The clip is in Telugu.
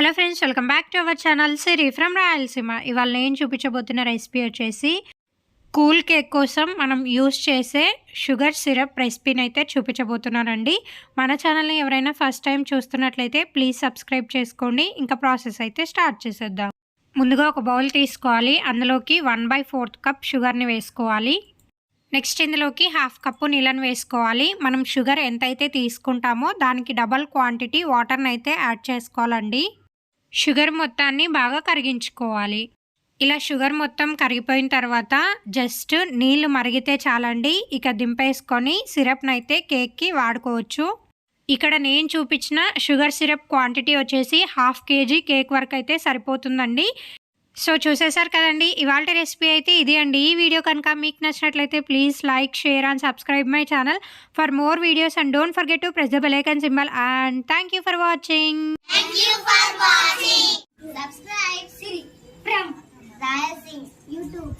Hello friends, welcome back to our channel Siri from Rayalaseema. ఇవాళ నేను చూపించబోతున్న రెసిపీ వచ్చేసి కూల్ కేక్ కోసం మనం యూస్ చేసే షుగర్ సిరప్ రెసిపీని అయితే చూపించబోతున్నానండి. మన ఛానల్ని ఎవరైనా ఫస్ట్ టైం చూస్తున్నట్లయితే ప్లీజ్ సబ్స్క్రైబ్ చేసుకోండి. ఇంకా ప్రాసెస్ అయితే స్టార్ట్ చేసేద్దాం. ముందుగా ఒక బౌల్ తీసుకోవాలి. అందులోకి 1/4 కప్ షుగర్ని వేసుకోవాలి. నెక్స్ట్ ఇందులోకి 1/2 కప్పు నీళ్ళని వేసుకోవాలి. మనం షుగర్ ఎంతైతే తీసుకుంటామో దానికి డబల్ క్వాంటిటీ వాటర్ని అయితే యాడ్ చేసుకోవాలండి. షుగర్ మొత్తాన్ని బాగా కరిగించుకోవాలి. ఇలా షుగర్ మొత్తం కరిగిపోయిన తర్వాత జస్ట్ నీళ్లు మరిగితే చాలండి. ఇక దింపేసుకొని సిరప్ని అయితే కేక్కి వాడుకోవచ్చు. ఇక్కడ నేను చూపించిన షుగర్ సిరప్ క్వాంటిటీ వచ్చేసి 1/2 kg కేక్ వరకు అయితే సరిపోతుందండి. సో చూసేసారు కదండి, ఇవాళ రెసిపీ అయితే ఇది అండి. ఈ వీడియో కనుక మీకు నచ్చినట్లయితే please like, share and subscribe my channel for more videos and don't forget to press the bell icon symbol and thank you for watching. Subscribe Siri from Rayalaseema YouTube.